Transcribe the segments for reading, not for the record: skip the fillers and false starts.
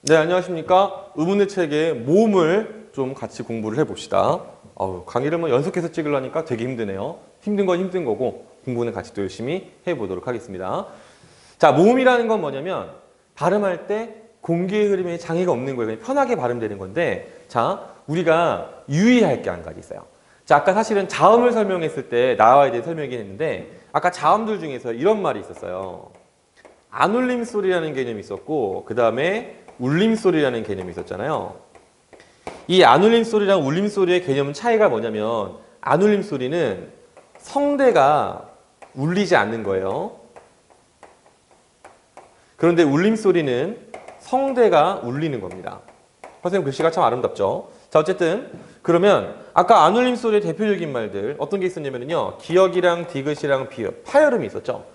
네, 안녕하십니까. 의문의 책의 모음을 좀 같이 공부를 해봅시다. 강의를 뭐 연속해서 찍으려니까 되게 힘드네요. 힘든 건 힘든 거고 공부는 같이 또 열심히 해보도록 하겠습니다. 자, 모음이라는 건 뭐냐면 발음할 때 공기의 흐름에 장애가 없는 거예요. 그냥 편하게 발음되는 건데, 자, 우리가 유의할 게 한 가지 있어요. 자, 아까 사실은 자음을 설명했을 때 나와야 될 설명이긴 했는데, 아까 자음들 중에서 이런 말이 있었어요. 안울림 소리라는 개념이 있었고, 그 다음에 울림 소리라는 개념이 있었잖아요. 이 안울림 소리랑 울림 소리의 개념은 차이가 뭐냐면, 안울림 소리는 성대가 울리지 않는 거예요. 그런데 울림 소리는 성대가 울리는 겁니다. 선생님 글씨가 참 아름답죠? 자, 어쨌든 그러면 아까 안울림 소리의 대표적인 말들 어떤 게 있었냐면요. 기역이랑 디귿이랑 비읍, 파열음이 있었죠.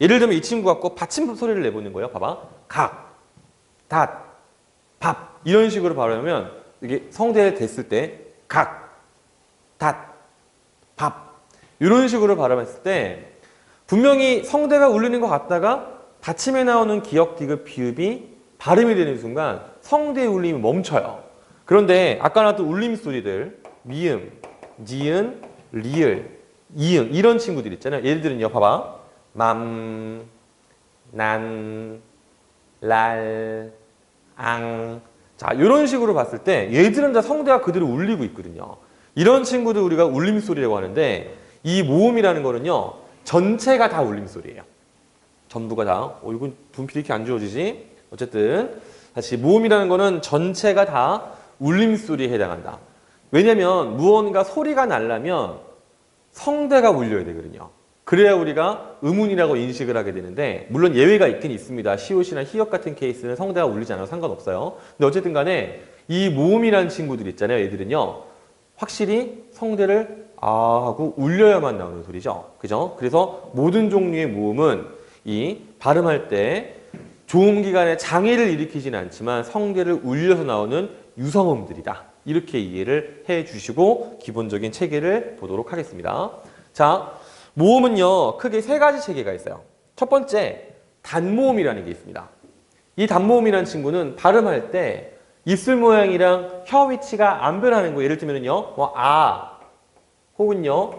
예를 들면 이 친구 갖고 받침 소리를 내보는 거예요. 봐봐. 각, 닷, 밥 이런 식으로 발음하면 이게 성대에 댔을 때 각, 닷, 밥 이런 식으로 발음했을 때 분명히 성대가 울리는 것 같다가 받침에 나오는 기역, 디귿, 비읍이 발음이 되는 순간 성대의 울림이 멈춰요. 그런데 아까 나왔던 울림 소리들 미음, 니은, 리을, 이응 이런 친구들 있잖아요. 예를 들은요. 봐봐. 맘, 난, 랄, 앙. 자, 이런 식으로 봤을 때 얘들은 다 성대가 그대로 울리고 있거든요. 이런 친구들 우리가 울림 소리라고 하는데 이 모음이라는 거는요. 전체가 다 울림 소리예요. 전부가 다. 이건 분필이 이렇게 안 주어지지? 어쨌든 다시 모음이라는 거는 전체가 다 울림소리에 해당한다. 왜냐면 무언가 소리가 나려면 성대가 울려야 되거든요. 그래야 우리가 음운이라고 인식을 하게 되는데 물론 예외가 있긴 있습니다. 시옷이나 히읗 같은 케이스는 성대가 울리지 않아도 상관없어요. 근데 어쨌든 간에 이 모음이라는 친구들 있잖아요. 얘들은요. 확실히 성대를 하고 울려야만 나오는 소리죠. 그죠? 그래서 모든 종류의 모음은 이 발음할 때 조음기관에 장애를 일으키지는 않지만 성대를 울려서 나오는 유성음들이다. 이렇게 이해를 해 주시고 기본적인 체계를 보도록 하겠습니다. 자, 모음은요. 크게 세 가지 체계가 있어요. 첫 번째, 단모음이라는 게 있습니다. 이 단모음이라는 친구는 발음할 때 입술 모양이랑 혀 위치가 안 변하는 거예요. 예를 들면요. 혹은요.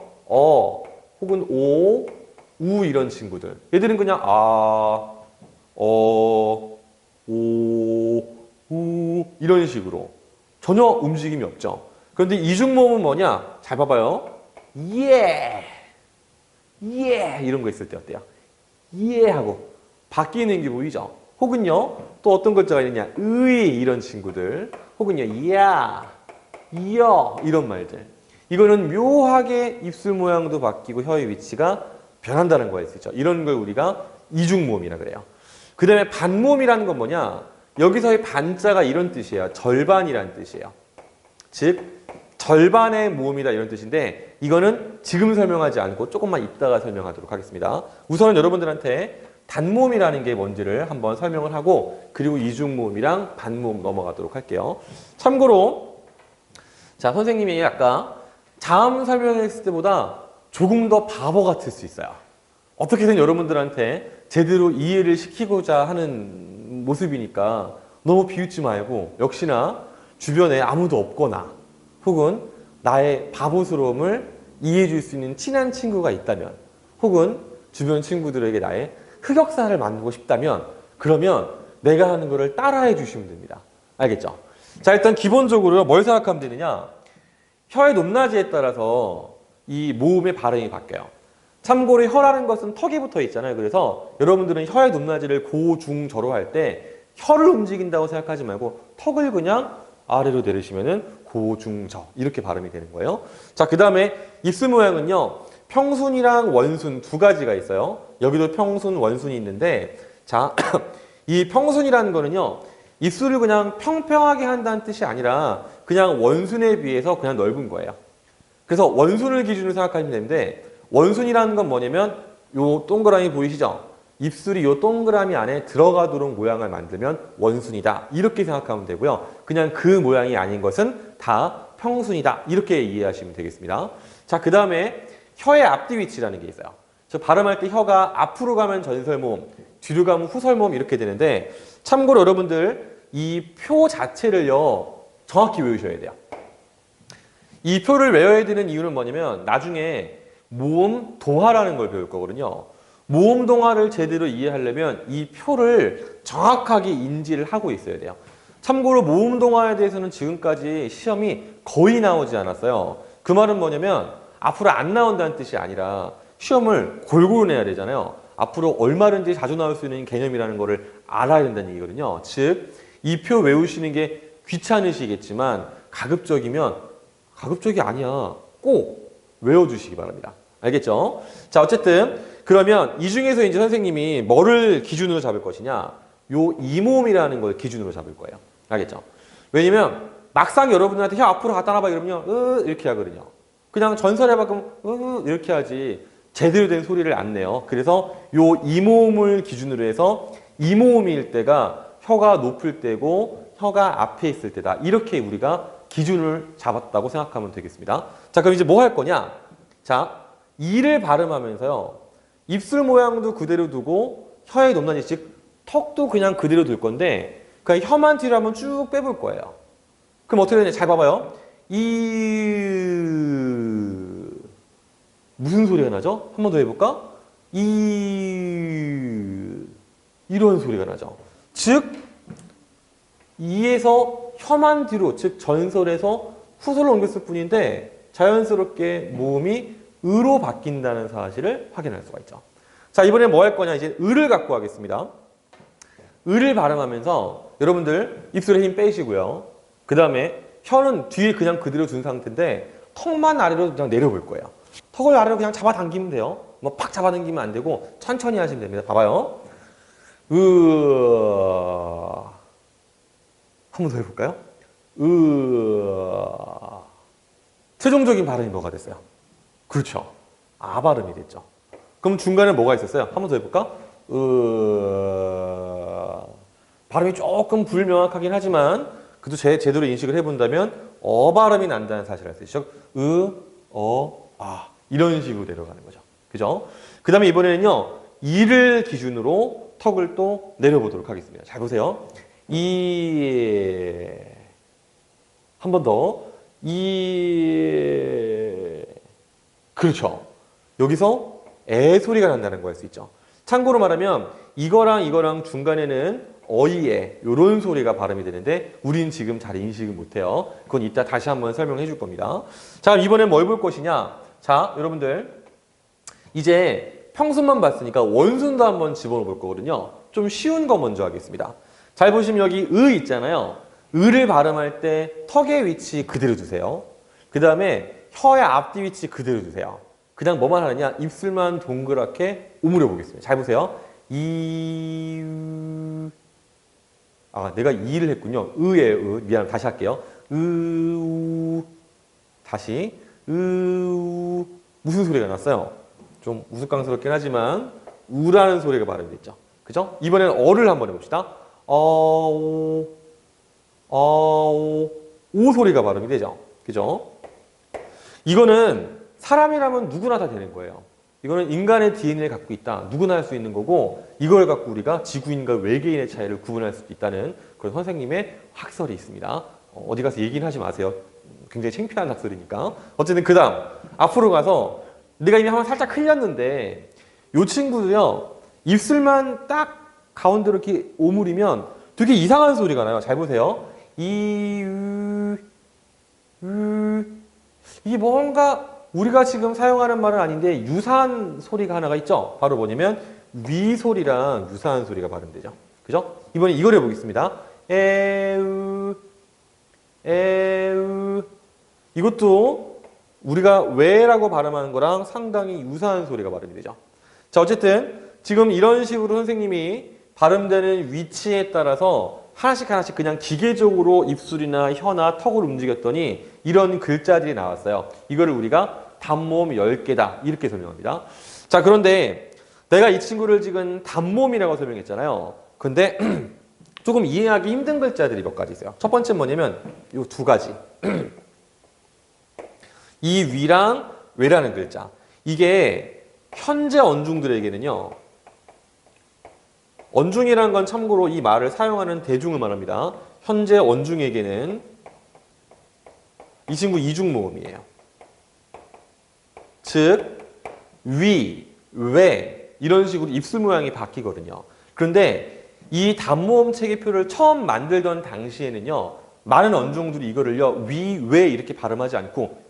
혹은 오, 우 이런 친구들. 얘들은 그냥 오, 우 이런 식으로 전혀 움직임이 없죠. 그런데 이중모음은 뭐냐? 잘 봐봐요. 예 이런 거 있을 때 어때요? 예 하고 바뀌는 게 보이죠? 혹은요. 또 어떤 글자가 있느냐? 이런 친구들. 혹은요. 야, 이어 이런 말들. 이거는 묘하게 입술 모양도 바뀌고 혀의 위치가 변한다는 거일 수 있죠. 이런 걸 우리가 이중모음이라 그래요. 그 다음에 반모음이라는 건 뭐냐? 여기서의 반자가 이런 뜻이에요. 절반이라는 뜻이에요. 즉 절반의 모음이다 이런 뜻인데 이거는 지금 설명하지 않고 조금만 이따가 설명하도록 하겠습니다. 우선은 여러분들한테 단모음이라는 게 뭔지를 한번 설명을 하고 그리고 이중모음이랑 반모음 넘어가도록 할게요. 참고로 자 선생님이 아까 자음 설명했을 때보다 조금 더 바보 같을 수 있어요. 어떻게든 여러분들한테 제대로 이해를 시키고자 하는 모습이니까 너무 비웃지 말고 역시나 주변에 아무도 없거나 혹은 나의 바보스러움을 이해해 줄 수 있는 친한 친구가 있다면 혹은 주변 친구들에게 나의 흑역사를 만들고 싶다면 그러면 내가 하는 거를 따라해 주시면 됩니다. 알겠죠? 자, 일단 기본적으로 뭘 생각하면 되느냐? 혀의 높낮이에 따라서 이 모음의 발음이 바뀌어요. 참고로 혀라는 것은 턱이 붙어 있잖아요. 그래서 여러분들은 혀의 높낮이를 고, 중, 저로 할 때 혀를 움직인다고 생각하지 말고 턱을 그냥 아래로 내리시면은 고, 중, 저 이렇게 발음이 되는 거예요. 자, 그 다음에 입술 모양은요. 평순이랑 원순 두 가지가 있어요. 여기도 평순, 원순이 있는데 자, 이 평순이라는 거는요. 입술을 그냥 평평하게 한다는 뜻이 아니라 그냥 원순에 비해서 그냥 넓은 거예요. 그래서 원순을 기준으로 생각하시면 되는데 원순이라는 건 뭐냐면 요 동그라미 보이시죠? 입술이 요 동그라미 안에 들어가도록 모양을 만들면 원순이다. 이렇게 생각하면 되고요. 그냥 그 모양이 아닌 것은 다 평순이다. 이렇게 이해하시면 되겠습니다. 자, 그 다음에 혀의 앞뒤 위치라는 게 있어요. 저 발음할 때 혀가 앞으로 가면 전설모음, 뒤로 가면 후설모음 이렇게 되는데 참고로 여러분들 이 표 자체를요, 정확히 외우셔야 돼요. 이 표를 외워야 되는 이유는 뭐냐면 나중에 모음 동화라는 걸 배울 거거든요. 모음 동화를 제대로 이해하려면 이 표를 정확하게 인지를 하고 있어야 돼요. 참고로 모음 동화에 대해서는 지금까지 시험이 거의 나오지 않았어요. 그 말은 뭐냐면 앞으로 안 나온다는 뜻이 아니라 시험을 골고루 내야 되잖아요. 앞으로 얼마든지 자주 나올 수 있는 개념이라는 거를 알아야 된다는 얘기거든요. 즉, 이 표 외우시는 게 귀찮으시겠지만 가급적이면, 가급적이 아니야, 꼭 외워주시기 바랍니다. 알겠죠? 자, 어쨌든 그러면 이 중에서 이제 선생님이 뭐를 기준으로 잡을 것이냐, 요 이모음이라는 걸 기준으로 잡을 거예요. 알겠죠? 왜냐면 막상 여러분들한테 혀 앞으로 갖다 놔봐 이러면요, 이렇게 하거든요. 그냥 전설해봐 그러면 이렇게 하지 제대로 된 소리를 안 내요. 그래서 요 이모음을 기준으로 해서 이모음일 때가 혀가 높을 때고 혀가 앞에 있을 때다. 이렇게 우리가 기준을 잡았다고 생각하면 되겠습니다. 자, 그럼 이제 뭐 할 거냐? 자, 이를 발음하면서요, 입술 모양도 그대로 두고 혀의 높낮이, 즉 턱도 그냥 그대로 둘 건데 그냥 혀만 뒤로 한번 쭉 빼볼 거예요. 그럼 어떻게 되냐? 잘 봐봐요. 무슨 소리가 나죠? 한 번 더 해볼까? 이런 소리가 나죠. 즉 이에서 혀만 뒤로, 즉 전설에서 후설로 옮겼을 뿐인데 자연스럽게 모음이 으로 바뀐다는 사실을 확인할 수가 있죠. 자, 이번에 뭐 할 거냐? 이제 을을 갖고 하겠습니다. 을을 발음하면서 여러분들 입술에 힘 빼시고요. 그 다음에 혀는 뒤에 그냥 그대로 둔 상태인데 턱만 아래로 그냥 내려볼 거예요. 턱을 아래로 그냥 잡아당기면 돼요. 뭐 팍 잡아당기면 안 되고 천천히 하시면 됩니다. 봐봐요. 한 번 더 해볼까요? 최종적인 발음이 뭐가 됐어요? 그렇죠. 아 발음이 됐죠. 그럼 중간에 뭐가 있었어요? 한 번 더 해볼까? 발음이 조금 불명확하긴 하지만 그래도 제대로 인식을 해본다면 발음이 난다는 사실을 알 수 있죠. 이런 식으로 내려가는 거죠. 그죠? 그 다음에 이번에는요, 이를 기준으로 턱을 또 내려보도록 하겠습니다. 잘 보세요. 한 번 더. 그렇죠. 여기서 애 소리가 난다는 거 알 수 있죠. 참고로 말하면 이거랑 중간에는 어이에 이런 소리가 발음이 되는데 우린 지금 잘 인식을 못해요. 그건 이따 다시 한번 설명해 줄 겁니다. 자, 이번엔 뭘 볼 것이냐. 자, 여러분들 이제 평순만 봤으니까 원순도 한번 집어넣어 볼 거거든요. 좀 쉬운 거 먼저 하겠습니다. 잘 보시면 여기 있잖아요. 을을 발음할 때 턱의 위치 그대로 두세요. 그 다음에 혀의 앞뒤 위치 그대로 두세요. 그냥 뭐만 하느냐? 입술만 동그랗게 오므려 보겠습니다. 잘 보세요. 내가 이를 했군요. 의예요. 미안, 다시 할게요. 다시. 무슨 소리가 났어요? 좀 우스꽝스럽긴 하지만 우라는 소리가 발음이 됐죠. 그죠? 이번에는 어를 한번 해봅시다. 오 소리가 발음이 되죠. 그죠? 이거는 사람이라면 누구나 다 되는 거예요. 이거는 인간의 DNA를 갖고 있다. 누구나 할 수 있는 거고 이걸 갖고 우리가 지구인과 외계인의 차이를 구분할 수 있다는 그런 선생님의 학설이 있습니다. 어디 가서 얘기는 하지 마세요. 굉장히 창피한 학설이니까. 어쨌든 그 다음 앞으로 가서 내가 이미 한번 살짝 흘렸는데 이 친구도요. 입술만 딱 가운데로 이렇게 오므리면 되게 이상한 소리가 나요. 잘 보세요. 이게 뭔가 우리가 지금 사용하는 말은 아닌데 유사한 소리가 하나가 있죠. 바로 뭐냐면 위 소리랑 유사한 소리가 발음되죠. 그죠? 이번에 이걸 해보겠습니다. 이것도 우리가 왜라고 발음하는 거랑 상당히 유사한 소리가 발음이 되죠. 자, 어쨌든 지금 이런 식으로 선생님이 발음되는 위치에 따라서 하나씩 그냥 기계적으로 입술이나 혀나 턱을 움직였더니 이런 글자들이 나왔어요. 이거를 우리가 단모음 10개다 이렇게 설명합니다. 자, 그런데 내가 이 친구를 지금 단모음이라고 설명했잖아요. 근데 조금 이해하기 힘든 글자들이 몇 가지 있어요. 첫 번째는 뭐냐면 이 두 가지. 이 위랑 외라는 글자. 이게 현재 언중들에게는요. 언중이라는 건 참고로 이 말을 사용하는 대중을 말합니다. 현재 언중에게는 이 친구 이중모음이에요. 즉 위, 왜 이런 식으로 입술 모양이 바뀌거든요. 그런데 이 단모음 체계표를 처음 만들던 당시에는요. 많은 언중들이 이거를요. 위, 왜 이렇게 발음하지 않고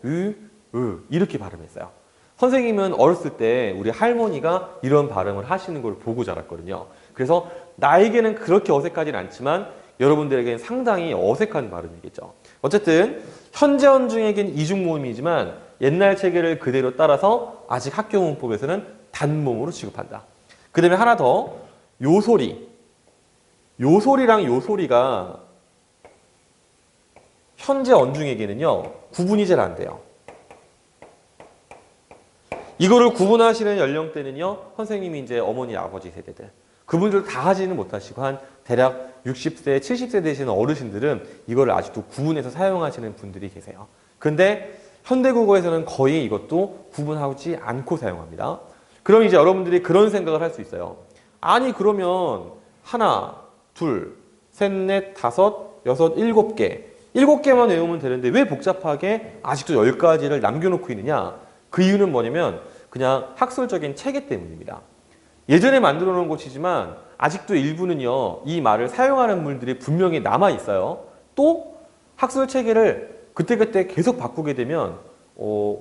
이렇게 발음했어요. 선생님은 어렸을 때 우리 할머니가 이런 발음을 하시는 걸 보고 자랐거든요. 그래서 나에게는 그렇게 어색하진 않지만 여러분들에게는 상당히 어색한 발음이겠죠. 어쨌든 현재 언중에겐 이중모음이지만 옛날 체계를 그대로 따라서 아직 학교 문법에서는 단모음으로 취급한다. 그 다음에 하나 더, 요소리. 요소리랑 요소리가 현재 언중에게는요, 구분이 잘 안 돼요. 이거를 구분하시는 연령대는요, 선생님이 이제 어머니, 아버지 세대들. 그분들 다 하지는 못하시고 한 대략 60세, 70세 되시는 어르신들은 이걸 아직도 구분해서 사용하시는 분들이 계세요. 근데 현대국어에서는 거의 이것도 구분하지 않고 사용합니다. 그럼 이제 여러분들이 그런 생각을 할 수 있어요. 아니 그러면 하나, 둘, 셋, 넷, 다섯, 여섯, 일곱 개. 7개만 외우면 되는데 왜 복잡하게 아직도 10가지를 남겨놓고 있느냐? 그 이유는 뭐냐면 그냥 학술적인 체계 때문입니다. 예전에 만들어 놓은 것이지만 아직도 일부는요. 이 말을 사용하는 분들이 분명히 남아 있어요. 또 학술 체계를 그때그때 계속 바꾸게 되면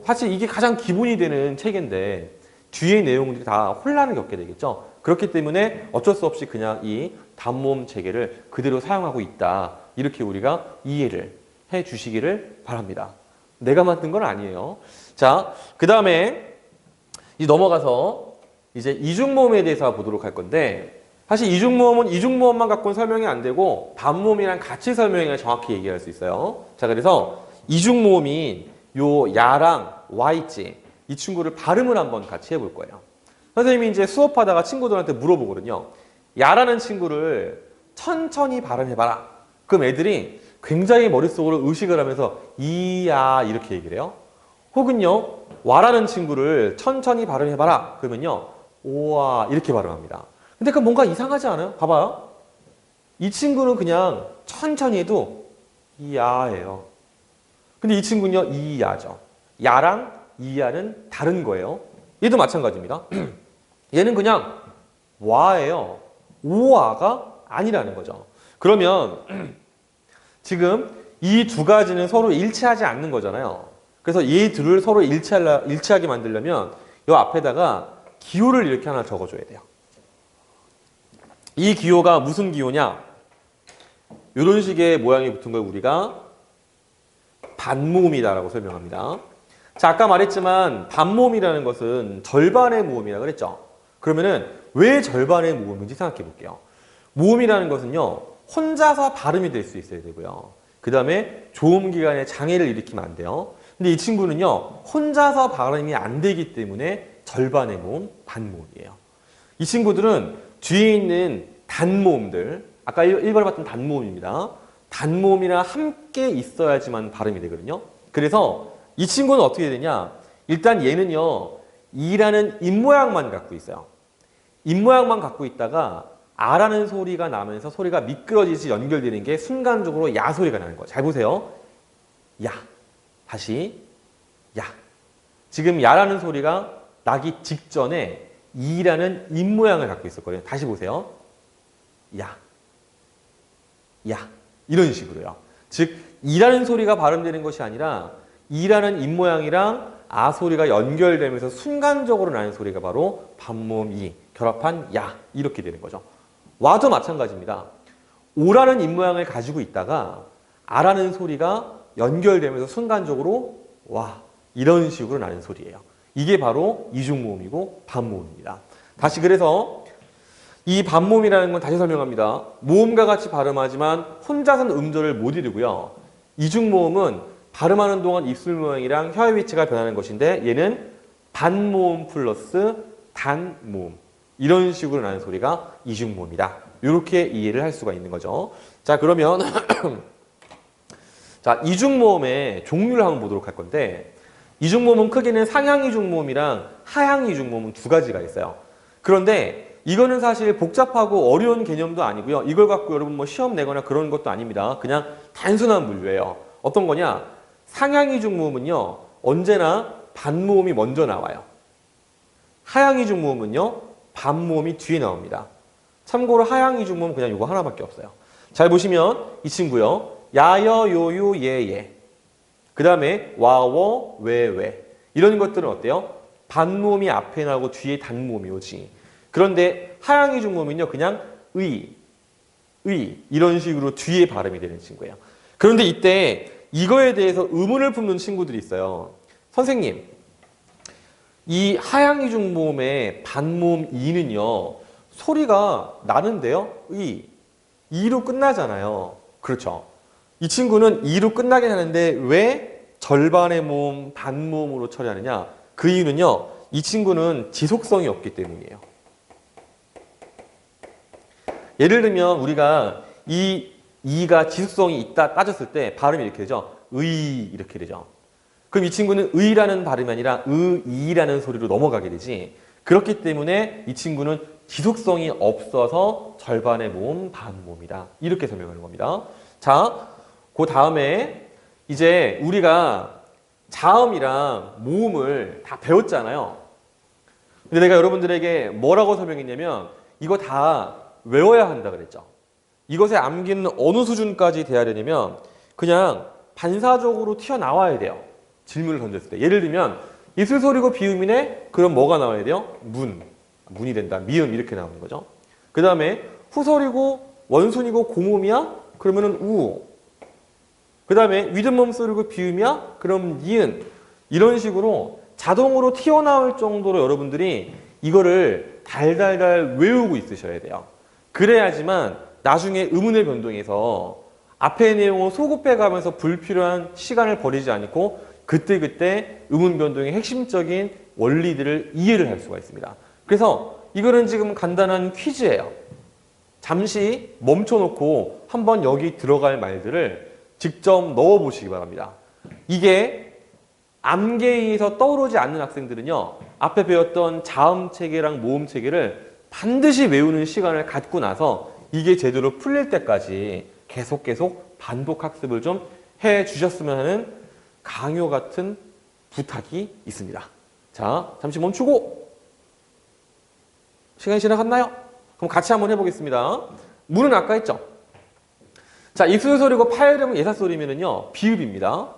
사실 이게 가장 기본이 되는 체계인데 뒤의 내용들이 다 혼란을 겪게 되겠죠. 그렇기 때문에 어쩔 수 없이 그냥 이 단모음 체계를 그대로 사용하고 있다. 이렇게 우리가 이해를 해 주시기를 바랍니다. 내가 만든 건 아니에요. 자, 그 다음에 넘어가서 이제 이중모음에 대해서 보도록 할 건데 사실 이중모음은 이중모음만 갖고는 설명이 안 되고 반모음이랑 같이 설명해야 정확히 얘기할 수 있어요. 자, 그래서 이중모음인 요 야랑 와 있지 이 친구를 발음을 한번 같이 해볼 거예요. 선생님이 이제 수업하다가 친구들한테 물어보거든요. 야라는 친구를 천천히 발음해봐라. 그럼 애들이 굉장히 머릿속으로 의식을 하면서 이야 이렇게 얘기를 해요. 혹은요 와라는 친구를 천천히 발음해봐라. 그러면요 오와 이렇게 발음합니다. 근데 그 뭔가 이상하지 않아요? 봐봐요. 이 친구는 그냥 천천히 해도 이야예요. 근데 이 친구는요 이야죠. 야랑 이야는 다른 거예요. 얘도 마찬가지입니다. 얘는 그냥 와예요. 오와가 아니라는 거죠. 그러면 지금 이 두 가지는 서로 일치하지 않는 거잖아요. 그래서 이 둘을 서로 일치하게 만들려면 이 앞에다가 기호를 이렇게 하나 적어줘야 돼요. 이 기호가 무슨 기호냐? 이런 식의 모양이 붙은 걸 우리가 반모음이다라고 설명합니다. 자, 아까 말했지만 반모음이라는 것은 절반의 모음이라고 그랬죠. 그러면은 왜 절반의 모음인지 생각해 볼게요. 모음이라는 것은요. 혼자서 발음이 될 수 있어야 되고요. 그 다음에 조음기관에 장애를 일으키면 안 돼요. 근데 이 친구는요. 혼자서 발음이 안 되기 때문에 절반의 모음, 반모음이에요. 이 친구들은 뒤에 있는 단모음들, 아까 1번에 봤던 단모음입니다. 단모음이랑 함께 있어야지만 발음이 되거든요. 그래서 이 친구는 어떻게 되냐? 일단 얘는요. 이라는 입모양만 갖고 있어요. 입모양만 갖고 있다가 아라는 소리가 나면서 소리가 미끄러지듯이 연결되는 게 순간적으로 야 소리가 나는 거예요. 잘 보세요. 야. 다시 야. 지금 야라는 소리가 나기 직전에 이라는 입모양을 갖고 있었거든요. 다시 보세요. 야. 야. 이런 식으로요. 즉 이라는 소리가 발음되는 것이 아니라 이라는 입모양이랑 아 소리가 연결되면서 순간적으로 나는 소리가 바로 반모음 이 결합한 야 이렇게 되는 거죠. 와도 마찬가지입니다. 오라는 입모양을 가지고 있다가 아라는 소리가 연결되면서 순간적으로 와 이런 식으로 나는 소리예요. 이게 바로 이중모음이고 반모음입니다. 다시 그래서 이 반모음이라는 건 다시 설명합니다. 모음과 같이 발음하지만 혼자서는 음절을 못 이루고요. 이중모음은 발음하는 동안 입술 모양이랑 혀의 위치가 변하는 것인데 얘는 반모음 플러스 단모음 이런 식으로 나는 소리가 이중모음이다. 이렇게 이해를 할 수가 있는 거죠. 자 그러면 자 이중모음의 종류를 한번 보도록 할 건데 이중모음은 크게는 상향 이중모음이랑 하향 이중모음은 두 가지가 있어요. 그런데 이거는 사실 복잡하고 어려운 개념도 아니고요. 이걸 갖고 여러분 뭐 시험 내거나 그런 것도 아닙니다. 그냥 단순한 분류예요. 어떤 거냐? 상향이중 모음은요. 언제나 반모음이 먼저 나와요. 하향이중 모음은요. 반모음이 뒤에 나옵니다. 참고로 하향이중 모음 그냥 이거 하나밖에 없어요. 잘 보시면 이 친구요. 야여 요요 예예. 그 다음에 와워 왜왜. 이런 것들은 어때요? 반모음이 앞에 나오고 뒤에 단모음이 오지. 그런데 하향이중 모음은요. 그냥 의 이런 식으로 뒤에 발음이 되는 친구예요. 그런데 이때 이거에 대해서 의문을 품는 친구들이 있어요. 선생님, 이 하향이중 모음의 반모음 이는요. 소리가 나는데요. 이로 끝나잖아요. 그렇죠. 이 친구는 이로 끝나긴 하는데 왜 절반의 모음, 반모음으로 처리하느냐? 그 이유는요. 이 친구는 지속성이 없기 때문이에요. 예를 들면 우리가 이가 지속성이 있다 따졌을 때 발음이 이렇게 되죠. 이렇게 되죠. 그럼 이 친구는 의라는 발음이 아니라 이라는 소리로 넘어가게 되지. 그렇기 때문에 이 친구는 지속성이 없어서 절반의 모음, 반모음이다. 이렇게 설명하는 겁니다. 자, 그 다음에 이제 우리가 자음이랑 모음을 다 배웠잖아요. 근데 내가 여러분들에게 뭐라고 설명했냐면 이거 다 외워야 한다 그랬죠. 이것의 암기는 어느 수준까지 돼야 되냐면 그냥 반사적으로 튀어나와야 돼요. 질문을 던졌을 때. 예를 들면 입술소리고 비음이네? 그럼 뭐가 나와야 돼요? 문이 된다. 미음 이렇게 나오는 거죠. 그 다음에 후소리고 원순이고 고음이야? 그러면은 우. 그 다음에 위드몸 소리고 비음이야? 그럼 니은. 이런 식으로 자동으로 튀어나올 정도로 여러분들이 이거를 달달달 외우고 있으셔야 돼요. 그래야지만 나중에 의문의 변동에서 앞의 내용을 소급해가면서 불필요한 시간을 버리지 않고 그때그때 의문 변동의 핵심적인 원리들을 이해를 할 수가 있습니다. 그래서 이거는 지금 간단한 퀴즈예요. 잠시 멈춰놓고 한번 여기 들어갈 말들을 직접 넣어보시기 바랍니다. 이게 암기에 의해서 떠오르지 않는 학생들은요. 앞에 배웠던 자음 체계랑 모음 체계를 반드시 외우는 시간을 갖고 나서 이게 제대로 풀릴 때까지 계속 반복 학습을 좀 해주셨으면 하는 강요 같은 부탁이 있습니다. 자, 잠시 멈추고 시간이 지나갔나요? 그럼 같이 한번 해보겠습니다. 문은 아까 했죠? 자, 입술 소리고 파열음 예사 소리면은요 비읍입니다.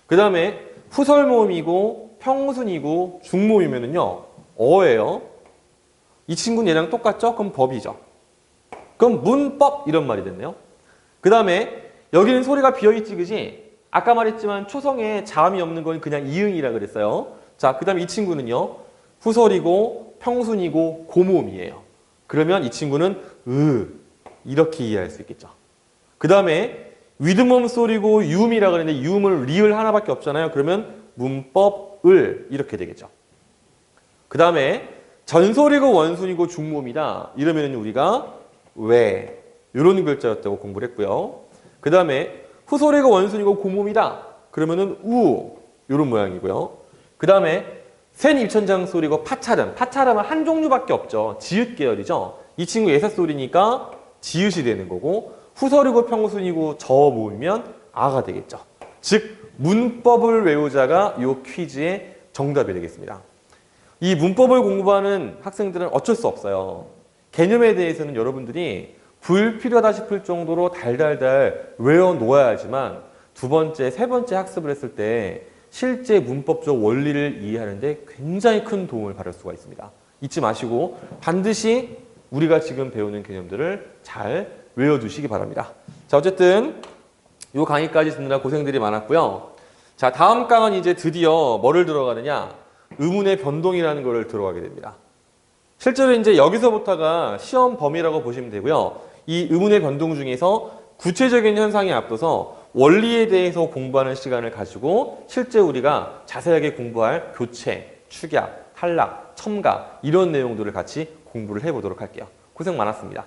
그 다음에 후설모음이고 평순이고 중모음이면은요 어예요. 이 친구는 얘랑 똑같죠? 그럼 법이죠. 그럼 문법 이런 말이 됐네요. 그 다음에 여기는 소리가 비어있지 그지? 아까 말했지만 초성에 자음이 없는 건 그냥 이응이라 그랬어요. 자, 그 다음에 이 친구는요 후설이고 평순이고 고모음이에요. 그러면 이 친구는 이렇게 이해할 수 있겠죠. 그 다음에 위드몸 소리고 유음이라 그랬는데 유음을 리을 하나밖에 없잖아요. 그러면 문법을 이렇게 되겠죠. 그 다음에 전소리고 원순이고 중모음이다. 이러면 우리가 왜 이런 글자였다고 공부를 했고요. 그 다음에 후소리고 원순이고 고모음이다. 그러면은 우 이런 모양이고요. 그 다음에 센 입천장 소리고 파차름. 파차름은 한 종류밖에 없죠. 지읒 계열이죠. 이 친구 예사 소리니까 지읒이 되는 거고 후소리고 평순이고 저 모으면 아가 되겠죠. 즉 문법을 외우자가 이 퀴즈의 정답이 되겠습니다. 이 문법을 공부하는 학생들은 어쩔 수 없어요. 개념에 대해서는 여러분들이 불필요하다 싶을 정도로 달달달 외워놓아야지만 두 번째, 세 번째 학습을 했을 때 실제 문법적 원리를 이해하는 데 굉장히 큰 도움을 받을 수가 있습니다. 잊지 마시고 반드시 우리가 지금 배우는 개념들을 잘 외워두시기 바랍니다. 자, 어쨌든 이 강의까지 듣느라 고생들이 많았고요. 자, 다음 강은 이제 드디어 뭐를 들어가느냐? 의문의 변동이라는 것을 들어가게 됩니다. 실제로 이제 여기서부터가 시험 범위라고 보시면 되고요. 이 의문의 변동 중에서 구체적인 현상에 앞서서 원리에 대해서 공부하는 시간을 가지고 실제 우리가 자세하게 공부할 교체, 축약, 탈락, 첨가 이런 내용들을 같이 공부를 해보도록 할게요. 고생 많았습니다.